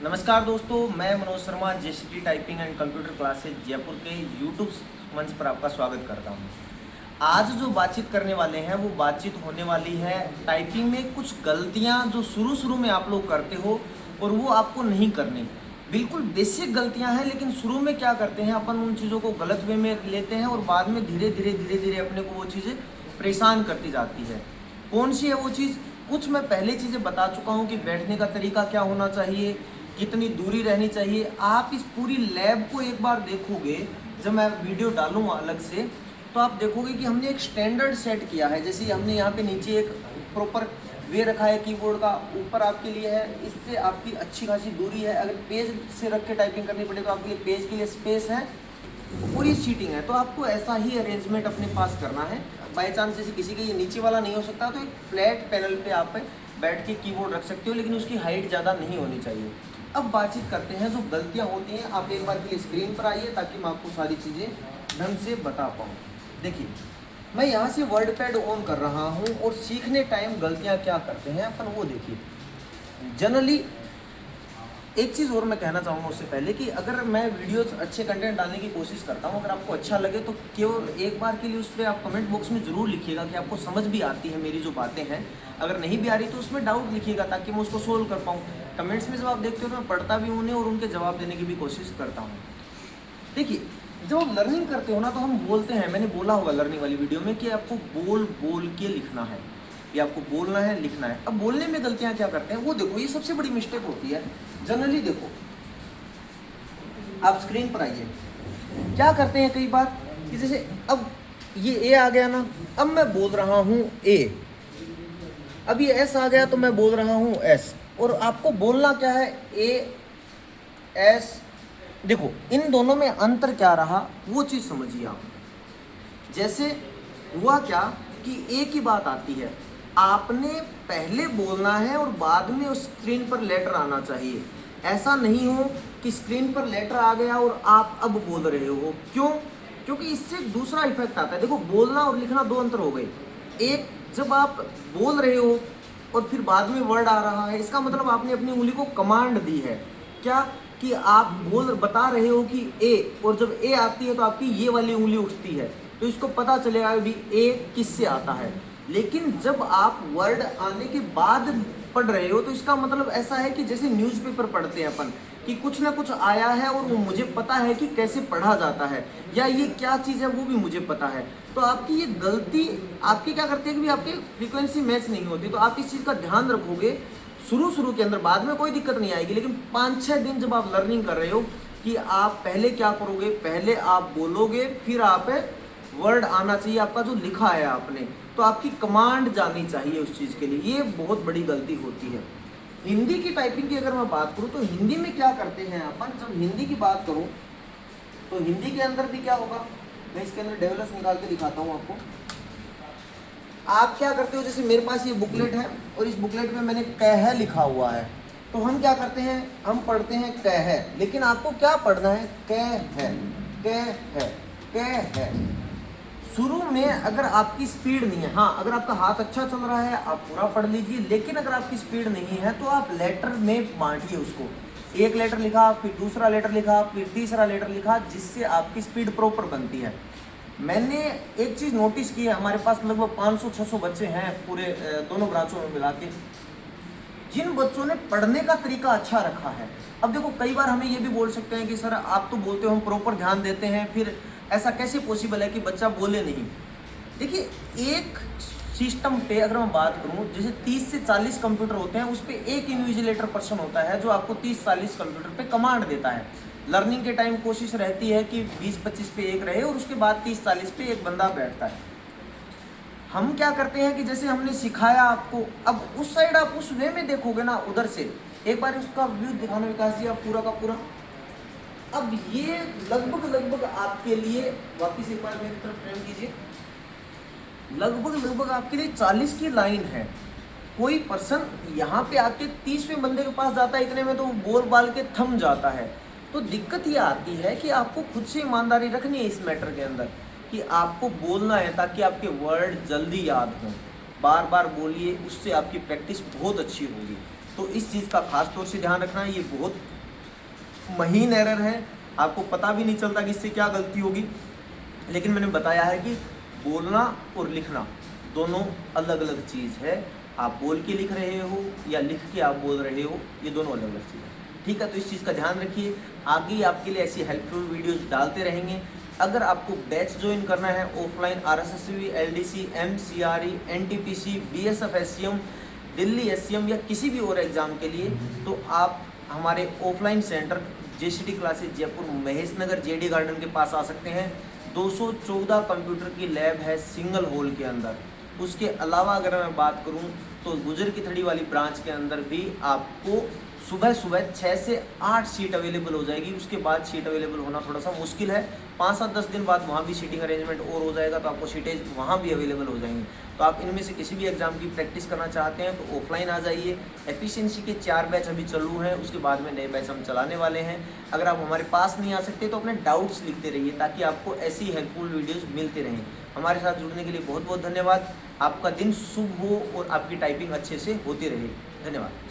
नमस्कार दोस्तों, मैं Manoj Sharma JCT typing and computer classes Jaipur के यूट्यूब मंच पर आपका स्वागत करता हूं। आज जो बातचीत करने वाले हैं वो बातचीत होने वाली है टाइपिंग में कुछ गलतियां जो शुरू में आप लोग करते हो और वो आपको नहीं करनी। बिल्कुल बेसिक गलतियां हैं, लेकिन शुरू में क्या करते हैं अपन उन चीज़ों को गलत वे में लेते हैं और बाद में धीरे धीरे अपने को वो चीज़ें परेशान करती जाती है। कौन सी है वो चीज़? कुछ मैं पहले चीज़ें बता चुका हूँ कि बैठने का तरीका क्या होना चाहिए, कितनी दूरी रहनी चाहिए। आप इस पूरी लैब को एक बार देखोगे, जब मैं वीडियो डालूंगा अलग से, तो आप देखोगे कि हमने एक स्टैंडर्ड सेट किया है। जैसे हमने यहाँ पे नीचे एक प्रॉपर वे रखा है कीबोर्ड का, ऊपर आपके लिए है, इससे आपकी अच्छी खासी दूरी है। अगर पेज से रख के टाइपिंग करनी पड़े तो आपके लिए पेज के लिए स्पेस है, पूरी सीटिंग है। तो आपको ऐसा ही अरेंजमेंट अपने पास करना है। बाई चांस जैसे किसी के ये नीचे वाला नहीं हो सकता तो एक फ्लैट पैनल पे आप बैठ के कीबोर्ड रख सकते हो, लेकिन उसकी हाइट ज़्यादा नहीं होनी चाहिए। अब बातचीत करते हैं जो गलतियां होती हैं। आप एक बार के लिए स्क्रीन पर आइए ताकि मैं आपको सारी चीज़ें ढंग से बता पाऊँ। देखिए, मैं यहाँ से वर्ड पैड ऑन कर रहा हूँ और सीखने टाइम गलतियाँ क्या करते हैं अपन वो देखिए। जनरली एक चीज़ और मैं कहना चाहूँगा उससे पहले कि अगर मैं वीडियोस अच्छे कंटेंट डालने की कोशिश करता हूँ, अगर आपको अच्छा लगे तो केवल एक बार के लिए उस पर आप कमेंट बॉक्स में ज़रूर लिखिएगा कि आपको समझ भी आती है मेरी जो बातें हैं। अगर नहीं भी आ रही तो उसमें डाउट लिखिएगा ताकि मैं उसको सोल्व कर पाऊँ। कमेंट्स में जब आप देखते हो तो मैं पढ़ता भी उन्हें और उनके जवाब देने की भी कोशिश करता हूँ। देखिए, जब आप लर्निंग करते हो ना तो हम बोलते हैं, मैंने बोला होगा लर्निंग वाली वीडियो में, कि आपको बोल बोल के लिखना है, ये आपको बोलना है, लिखना है। अब बोलने में गलतियां क्या करते हैं वो देखो, ये सबसे बड़ी मिस्टेक होती है। जनरली देखो, आप स्क्रीन पर आइए, क्या करते हैं कई बार कि जैसे अब ये ए आ गया ना, अब मैं बोल रहा हूँ ए, अब ये एस आ गया तो मैं बोल रहा हूँ एस। और आपको बोलना क्या है? A S. देखो, इन दोनों में अंतर क्या रहा वो चीज़ समझिए आप। जैसे हुआ क्या कि ए की बात आती है, आपने पहले बोलना है और बाद में उस स्क्रीन पर लेटर आना चाहिए। ऐसा नहीं हो कि स्क्रीन पर लेटर आ गया और आप अब बोल रहे हो। क्यों? क्योंकि इससे दूसरा इफेक्ट आता है। देखो, बोलना और लिखना दो अंतर हो गए। एक, जब आप बोल रहे हो और फिर बाद में वर्ड आ रहा है, इसका मतलब आपने अपनी उंगली को कमांड दी है। क्या? कि आप बता रहे हो कि ए, और जब ए आती है तो आपकी ये वाली उंगली उठती है, तो इसको पता चलेगा कि ए किससे आता है। लेकिन जब आप वर्ड आने के बाद पढ़ रहे हो तो इसका मतलब ऐसा है कि जैसे न्यूज़पेपर पढ़ते हैं अपन, कि कुछ ना कुछ आया है और वो मुझे पता है कि कैसे पढ़ा जाता है, या ये क्या चीज़ है वो भी मुझे पता है। तो आपकी ये गलती आपकी क्या करती है कि भी आपकी फ्रीक्वेंसी मैच नहीं होती। तो आप इस चीज़ का ध्यान रखोगे शुरू के अंदर, बाद में कोई दिक्कत नहीं आएगी। लेकिन 5-6 दिन जब आप लर्निंग कर रहे हो कि आप पहले क्या करोगे, पहले आप बोलोगे, फिर आप वर्ड आना चाहिए आपका जो लिखा है आपने, तो आपकी कमांड जानी चाहिए उस चीज़ के लिए। ये बहुत बड़ी गलती होती है। हिंदी की टाइपिंग की अगर मैं बात करूँ तो हिंदी में क्या करते हैं अपन, जब हिंदी की बात करूँ तो हिंदी के अंदर भी क्या होगा, मैं इसके अंदर डेवलप्स निकाल के दिखाता हूँ आपको। आप क्या करते हो, जैसे मेरे पास ये बुकलेट है और इस बुकलेट में मैंने कह लिखा हुआ है, तो हम क्या करते हैं, हम पढ़ते हैं कह है। लेकिन आपको क्या पढ़ना है? कह है, कह है, कह है। शुरू में अगर आपकी स्पीड नहीं है, हाँ अगर आपका हाथ अच्छा चल रहा है आप पूरा पढ़ लीजिए, लेकिन अगर आपकी स्पीड नहीं है तो आप लेटर में बांटिए उसको। एक लेटर लिखा, फिर दूसरा लेटर लिखा, फिर तीसरा लेटर लिखा, जिससे आपकी स्पीड प्रॉपर बनती है। मैंने एक चीज़ नोटिस की है, हमारे पास लगभग 500-600 बच्चे हैं पूरे दोनों ब्रांचों में मिला के, जिन बच्चों ने पढ़ने का तरीका अच्छा रखा है। अब देखो, कई बार हमें ये भी बोल सकते हैं कि सर आप तो बोलते हो हम प्रॉपर ध्यान देते हैं, फिर ऐसा कैसे पॉसिबल है कि बच्चा बोले नहीं? देखिए, एक सिस्टम पे अगर मैं बात करूं, जैसे 30 से 40 कंप्यूटर होते हैं, उस पर एक इन्विजिलेटर पर्सन होता है जो आपको 30-40 कंप्यूटर पे कमांड देता है। लर्निंग के टाइम कोशिश रहती है कि 20-25 पे एक रहे और उसके बाद 30-40 पे एक बंदा बैठता है। हम क्या करते हैं कि जैसे हमने सिखाया आपको, अब उस साइड आप उस वे में देखोगे ना, उधर से एक बार उसका व्यू दिखाना विकास जी आप पूरा का पूरा। अब ये लगभग आपके लिए, वापिस एक बार मेरी तरफ फ्रेम कीजिए, लगभग आपके लिए 40 की लाइन है। कोई पर्सन यहाँ पे आके 30वें बंदे के पास जाता है, इतने में तो बोल बाल के थम जाता है। तो दिक्कत ये आती है कि आपको खुद से ईमानदारी रखनी है इस मैटर के अंदर, कि आपको बोलना है ताकि आपके वर्ड जल्दी याद हों। बार बार बोलिए, उससे आपकी प्रैक्टिस बहुत अच्छी होगी। तो इस चीज़ का खास तौर से ध्यान रखना है। ये बहुत महीन एरर है, आपको पता भी नहीं चलता कि इससे क्या गलती होगी, लेकिन मैंने बताया है कि बोलना और लिखना दोनों अलग अलग चीज़ है। आप बोल के लिख रहे हो या लिख के आप बोल रहे हो, ये दोनों अलग अलग चीज़ है। ठीक है, तो इस चीज़ का ध्यान रखिए। आगे आपके लिए ऐसी हेल्पफुल वीडियोज डालते रहेंगे। अगर आपको बैच ज्वाइन करना है offline RSSB, LDC, MCRE, NTPC, BSF SCM, Delhi SCM या किसी भी और एग्ज़ाम के लिए, तो आप हमारे offline centre JCT classes Jaipur Mahesh Nagar JD garden के पास आ सकते हैं। 214 कंप्यूटर की लैब है सिंगल हॉल के अंदर। उसके अलावा अगर मैं बात करूं तो गुजर की थड़ी वाली ब्रांच के अंदर भी आपको सुबह 6 से 8 सीट अवेलेबल हो जाएगी। उसके बाद सीट अवेलेबल होना थोड़ा सा मुश्किल है। 5-7-10 दिन बाद वहाँ भी सीटिंग अरेंजमेंट और हो जाएगा, तो आपको सीटें वहाँ भी अवेलेबल हो जाएंगी। तो आप इनमें से किसी भी एग्जाम की प्रैक्टिस करना चाहते हैं तो ऑफलाइन आ जाइए। एफिशिएंसी के 4 बैच अभी चालू हैं, उसके बाद में नए बैच हम चलाने वाले हैं। अगर आप हमारे पास नहीं आ सकते तो अपने डाउट्स लिखते रहिए, ताकि आपको ऐसी हेल्पफुल वीडियोज़ मिलते रहें। हमारे साथ जुड़ने के लिए बहुत बहुत धन्यवाद। आपका दिन शुभ हो और आपकी टाइपिंग अच्छे से होती रहे। धन्यवाद।